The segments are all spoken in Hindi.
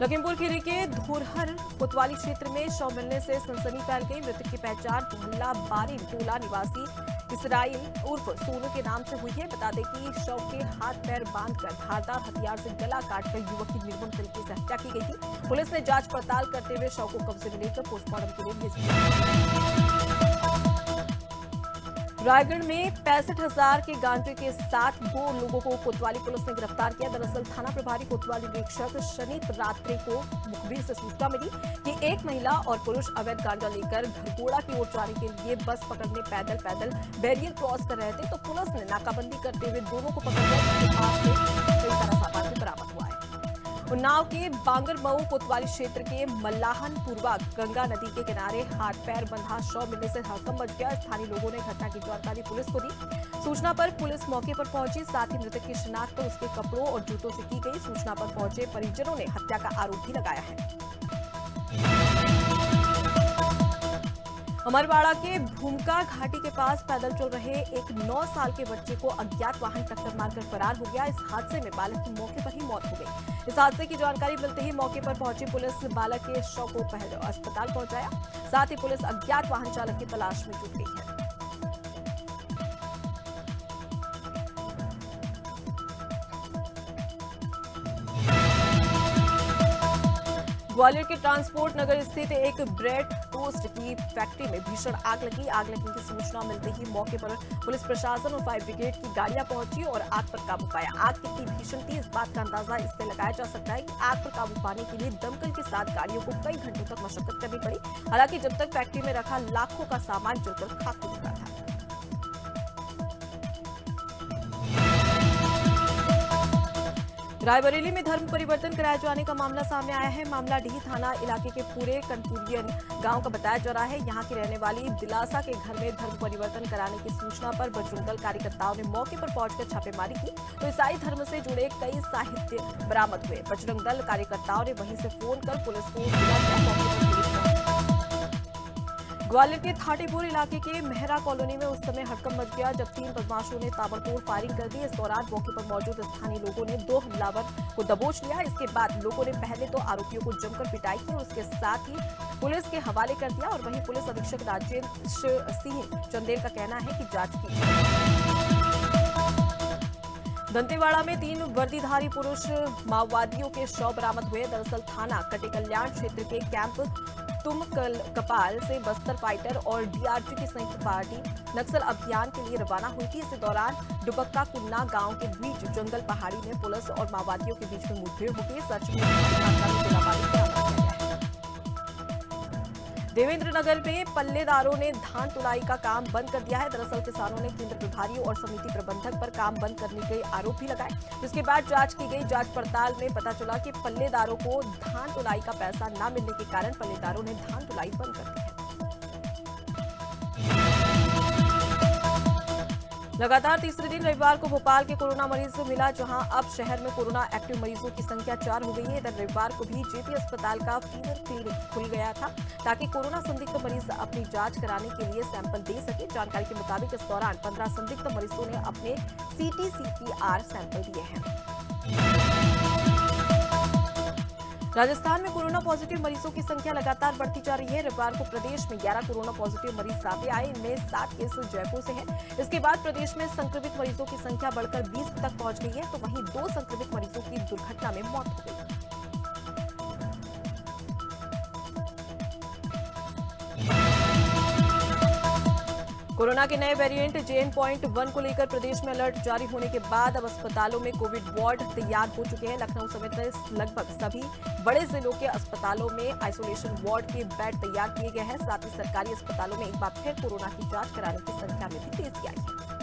लखीमपुर खीरी के धोरहर कोतवाली क्षेत्र में शव मिलने से सनसनी फैल गई। मृतक की पहचान मोहल्ला बारी टोला निवासी इसराइल उर्फ सोनू के नाम से हुई है। बता दें कि शव के हाथ पैर बांधकर धारदार हथियार से गला काटकर युवक की निर्मम तरीके से हत्या की गई थी। पुलिस ने जांच पड़ताल करते हुए शव को कब्जे में लेकर पोस्टमार्टम के लिए भेज दिया। रायगढ़ में 65,000 के गांजे के साथ 2 लोगों को कोतवाली पुलिस ने गिरफ्तार किया। दरअसल थाना प्रभारी कोतवाली निरीक्षक शनि रात्रि को मुखबिर से सूचना मिली कि एक महिला और पुरुष अवैध गांजा लेकर घरघोड़ा की ओर जाने के लिए बस पकड़ने पैदल बैरियर क्रॉस कर रहे थे, तो पुलिस ने नाकाबंदी करते हुए दोनों को पकड़ लिया, जिसके पास से कई सारा सामान भी बरामद हुआ है। उन्नाव के बांगरमऊ कोतवाली क्षेत्र के मल्लाहनपुरवा गंगा नदी के किनारे हाथ पैर बंधा शव मिलने से हड़कंप मच गया। स्थानीय लोगों ने घटना की जानकारी पुलिस को दी। सूचना पर पुलिस मौके पर पहुंची, साथ ही मृतक की शिनाख्त उसके कपड़ों और जूतों से की गई। सूचना पर पहुंचे परिजनों ने हत्या का आरोप भी लगाया है। अमरवाड़ा के भूमका घाटी के पास पैदल चल रहे एक 9 साल के बच्चे को अज्ञात वाहन टक्कर मारकर फरार हो गया। इस हादसे में बालक की मौके पर ही मौत हो गई। इस हादसे की जानकारी मिलते ही मौके पर पहुंची पुलिस बालक के शव को पहले अस्पताल पहुंचाया। साथ ही पुलिस अज्ञात वाहन चालक की तलाश में जुट गई है। ग्वालियर के ट्रांसपोर्ट नगर स्थित एक ब्रेड टोस्ट की फैक्ट्री में भीषण आग लगी। आग लगने की सूचना मिलते ही मौके पर पुलिस प्रशासन और फायर ब्रिगेड की गाड़ियां पहुंची और आग पर काबू पाया। आग कितनी भीषण थी, इस बात का अंदाजा इससे लगाया जा सकता है कि आग पर काबू पाने के लिए दमकल के साथ गाड़ियों को कई घंटों तक मशक्कत करनी पड़ी। हालांकि जब तक फैक्ट्री में रखा लाखों का सामान जलकर खाक हो चुका था। रायबरेली में धर्म परिवर्तन कराए जाने का मामला सामने आया है। मामला डीह थाना इलाके के पूरे कनपुरियन गांव का बताया जा रहा है। यहां की रहने वाली दिलासा के घर में धर्म परिवर्तन कराने की सूचना पर बजरंग दल कार्यकर्ताओं ने मौके पर पहुंचकर छापेमारी की, तो ईसाई धर्म से जुड़े कई साहित्य बरामद हुए। बजरंग दल कार्यकर्ताओं ने वहीं से फोन कर पुलिस को बुलाया। ग्वालियर के थाटेपुर इलाके के मेहरा कॉलोनी में उस समय हड़कंप मच गया जब 3 बदमाशों ने ताबड़तोड़ फायरिंग कर दी। इस दौरान मौके पर मौजूद स्थानीय लोगों ने 2 हमलावर को दबोच लिया। इसके बाद लोगों ने पहले तो आरोपियों को जमकर पिटाई की और उसके साथ ही पुलिस के हवाले कर दिया। और वहीं पुलिस अधीक्षक राजेंद्र सिंह चंदेल का कहना है कि जांच की। दंतेवाड़ा में 3 वर्दीधारी पुरुष माओवादियों के शव बरामद हुए। दरअसल थाना कटे कल्याण क्षेत्र के कैंप तुम कपाल से बस्तर फाइटर और डीआरजी की संयुक्त पार्टी नक्सल अभियान के लिए रवाना हुई थी। इसी दौरान डुबक्का कुन्ना गांव के बीच जंगल पहाड़ी में पुलिस और माओवादियों के बीच में मुठभेड़ हो गई। सर्च में देवेंद्र नगर में पल्लेदारों ने धान तुलाई का काम बंद कर दिया है। दरअसल किसानों ने केंद्र प्रभारी और समिति प्रबंधक पर काम बंद करने के आरोप भी लगाए, जिसके बाद जांच की गई। जांच पड़ताल में पता चला कि पल्लेदारों को धान तुलाई का पैसा न मिलने के कारण पल्लेदारों ने धान तुलाई बंद कर दी है। लगातार तीसरे दिन रविवार को भोपाल के कोरोना मरीज मिला, जहां अब शहर में कोरोना एक्टिव मरीजों की संख्या 4 हो गई है। इधर रविवार को भी जेपी अस्पताल का फीवर क्लिनिक खुल गया था ताकि कोरोना संदिग्ध मरीज अपनी जांच कराने के लिए सैंपल दे सके। जानकारी के मुताबिक इस दौरान 15 संदिग्ध मरीजों ने अपने CT-CPR सैंपल दिए हैं। राजस्थान में कोरोना पॉजिटिव मरीजों की संख्या लगातार बढ़ती जा रही है। रविवार को प्रदेश में 11 कोरोना पॉजिटिव मरीज सामने आए, इनमें 7 केस जयपुर से हैं। इसके बाद प्रदेश में संक्रमित मरीजों की संख्या बढ़कर 20 तक पहुंच गई है, तो वहीं 2 संक्रमित मरीजों की दुर्घटना में मौत हो गई। कोरोना के नए वेरिएंट JN.1 को लेकर प्रदेश में अलर्ट जारी होने के बाद अब अस्पतालों में कोविड वार्ड तैयार हो चुके हैं। लखनऊ समेत लगभग सभी बड़े जिलों के अस्पतालों में आइसोलेशन वार्ड के बेड तैयार किए गए हैं। साथ ही सरकारी अस्पतालों में एक बार फिर कोरोना की जांच कराने की संख्या में भी तेजी आई है।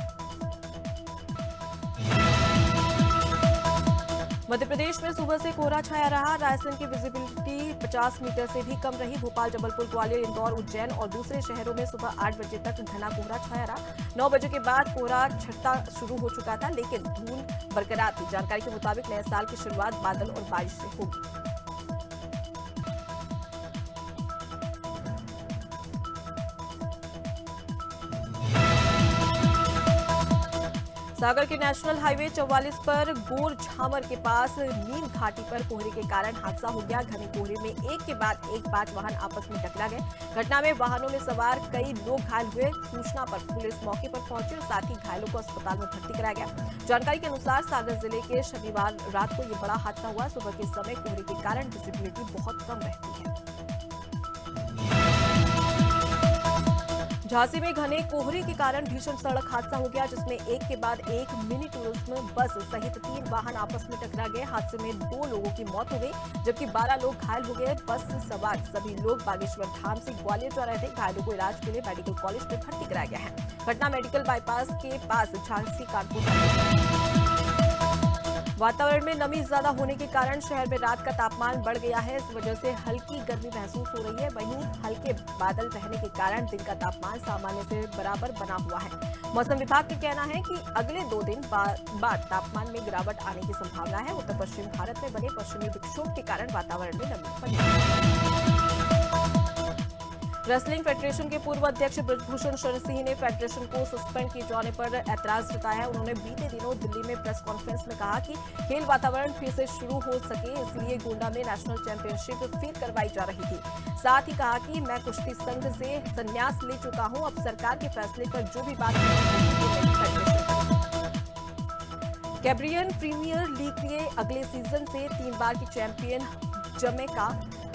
मध्य प्रदेश में सुबह से कोहरा छाया रहा। रायसेन की विजिबिलिटी 50 मीटर से भी कम रही। भोपाल, जबलपुर, ग्वालियर, इंदौर, उज्जैन और दूसरे शहरों में सुबह 8 बजे तक घना कोहरा छाया रहा। 9 बजे के बाद कोहरा छटता शुरू हो चुका था, लेकिन धूल बरकरार थी। जानकारी के मुताबिक नए साल की शुरुआत बादल और बारिश से होगी। सागर के नेशनल हाईवे 44 पर गोर झामर के पास नीम घाटी पर कोहरे के कारण हादसा हो गया। घने कोहरे में एक के बाद एक 5 वाहन आपस में टकरा गए। घटना में वाहनों में सवार कई लोग घायल हुए। सूचना पर पुलिस मौके पर पहुंची और साथ ही घायलों को अस्पताल में भर्ती कराया गया। जानकारी के अनुसार सागर जिले के शनिवार रात को ये बड़ा हादसा हुआ। सुबह के समय कोहरे के कारण विजिबिलिटी बहुत कम रहती है। झांसी में घने कोहरे के कारण भीषण सड़क हादसा हो गया, जिसमें एक के बाद एक मिनी टूरिज्म बस सहित 3 वाहन आपस में टकरा गए। हादसे में 2 लोगों की मौत हो गई, जबकि 12 लोग घायल हो गए। बस सवार सभी लोग बागेश्वर धाम से ग्वालियर जा रहे थे। घायलों को इलाज के लिए मेडिकल कॉलेज में भर्ती कराया गया है। घटना मेडिकल बाईपास के पास झांसी कानपुर। वातावरण में नमी ज्यादा होने के कारण शहर में रात का तापमान बढ़ गया है। इस वजह से हल्की गर्मी महसूस हो रही है। वहीं हल्के बादल रहने के कारण दिन का तापमान सामान्य से बराबर बना हुआ है। मौसम विभाग का कहना है कि अगले 2 दिन बाद तापमान में गिरावट आने की संभावना है। उत्तर पश्चिम भारत में बने पश्चिमी विक्षोभ के कारण वातावरण में नमी बनी है। रेसलिंग फेडरेशन के पूर्व अध्यक्ष ब्रजभूषण शरण सिंह ने फेडरेशन को सस्पेंड किए जाने पर ऐतराज जताया है। उन्होंने बीते दिनों दिल्ली में प्रेस कॉन्फ्रेंस में कहा कि खेल वातावरण फिर से शुरू हो सके, इसलिए गोंडा में नेशनल चैंपियनशिप फिर करवाई जा रही थी। साथ ही कहा कि मैं कुश्ती संघ से संन्यास ले चुका हूं, अब सरकार के फैसले पर जो भी बात कैब्रियन प्रीमियर लीग के अगले सीजन से 3 बार की चैंपियन जमैका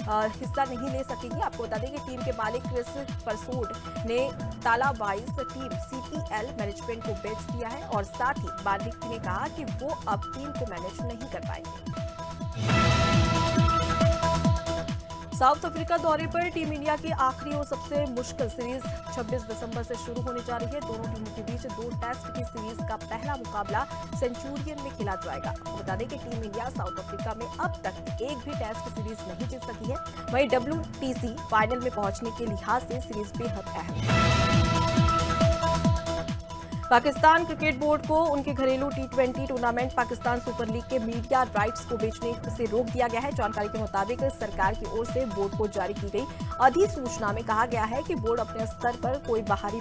हिस्सा नहीं ले सकेगी। आपको बता दें कि टीम के मालिक क्रिस परसोड ने तालावाइज टीम सीपीएल मैनेजमेंट को बेच दिया है और साथ ही मालिक ने कहा कि वो अब टीम को मैनेज नहीं कर पाएंगे। साउथ अफ्रीका दौरे पर टीम इंडिया की आखिरी और सबसे मुश्किल सीरीज 26 दिसंबर से शुरू होने जा रही है। दोनों टीमों के बीच 2 टेस्ट की सीरीज का पहला मुकाबला सेंचुरियन में खेला जाएगा। आपको बता दें कि टीम इंडिया साउथ अफ्रीका में अब तक एक भी टेस्ट सीरीज नहीं जीत सकी है। वहीं WTC फाइनल में पहुंचने के लिहाज से सीरीज बेहद अहम है। पाकिस्तान क्रिकेट बोर्ड को उनके घरेलू T20 tournament Pakistan super league के मीडिया राइट्स को बेचने से रोक दिया गया है। जानकारी के मुताबिक सरकार की ओर से बोर्ड को जारी की गई अधिसूचना में कहा गया है कि बोर्ड अपने स्तर पर कोई बाहरी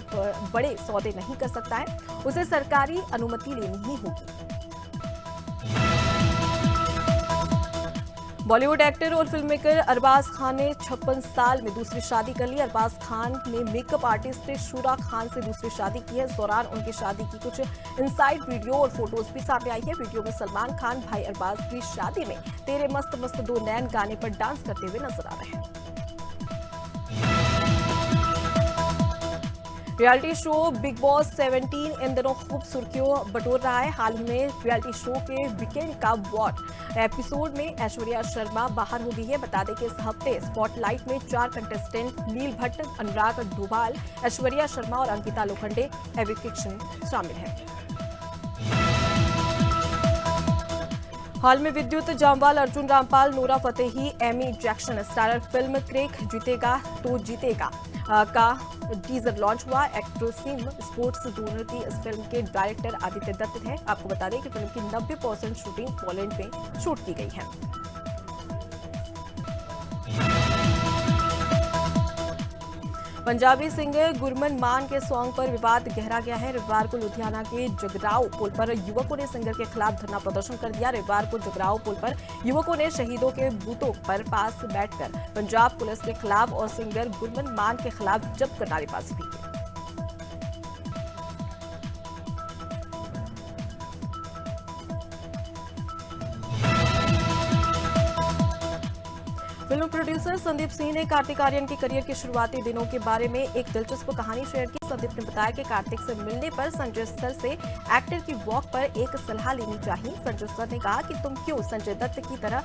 बड़े सौदे नहीं कर सकता है, उसे सरकारी अनुमति लेनी ही होगी। बॉलीवुड एक्टर और फिल्म मेकर अरबाज खान ने 56 साल में दूसरी शादी कर ली। अरबाज खान ने मेकअप आर्टिस्ट शूरा खान से दूसरी शादी की है। इस दौरान उनकी शादी की कुछ इनसाइड वीडियो और फोटोज भी सामने आई है। वीडियो में सलमान खान भाई अरबाज की शादी में तेरे मस्त मस्त 2 नैन गाने पर डांस करते हुए नजर आ रहे हैं। रियलिटी शो बिग बॉस 17 इन दिनों खूब सुर्खियों बटोर रहा है। हाल ही में रियलिटी शो के वीकेंड का वॉर एपिसोड में ऐश्वर्या शर्मा बाहर हो गई है। बता दें कि इस हफ्ते स्पॉटलाइट में 4 कंटेस्टेंट नील भट्ट, अनुराग डोभाल, ऐश्वर्या शर्मा और अंकिता लोखंडे एविक्शन शामिल हैं। हाल में Vidyut Jammwal, Arjun Rampal, Nora Fatehi, Amy Jackson starrer film Crakk जीतेगा तो जीतेगा का टीजर लॉन्च हुआ। एक्ट्रेसिम स्पोर्ट्स जूनियर की इस फिल्म के डायरेक्टर आदित्य दत्त हैं। आपको बता दें कि फिल्म की 90% शूटिंग पोलैंड में शूट की गई है। पंजाबी सिंगर गुरमन मान के सॉन्ग पर विवाद गहरा गया है। रविवार को लुधियाना के जगराव पुल पर युवकों ने सिंगर के खिलाफ धरना प्रदर्शन कर दिया। रविवार को जगराव पुल पर युवकों ने शहीदों के बूतों पर पास बैठकर पंजाब पुलिस के खिलाफ और सिंगर गुरमन मान के खिलाफ जमकर नारेबाजी भी की। फिल्म प्रोड्यूसर संदीप सिंह ने कार्तिक आर्यन के करियर के शुरुआती दिनों के बारे में एक दिलचस्प कहानी शेयर की। संदीप ने बताया कि कार्तिक से मिलने पर संजय सर से एक्टर की वॉक पर एक सलाह लेनी चाहिए। संजय सर ने कहा कि तुम क्यों संजय दत्त की तरह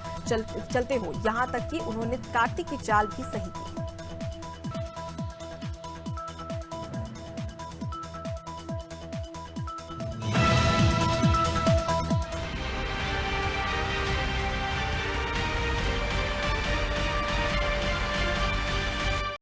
चलते हो, यहाँ तक कि उन्होंने कार्तिक की चाल भी सही की।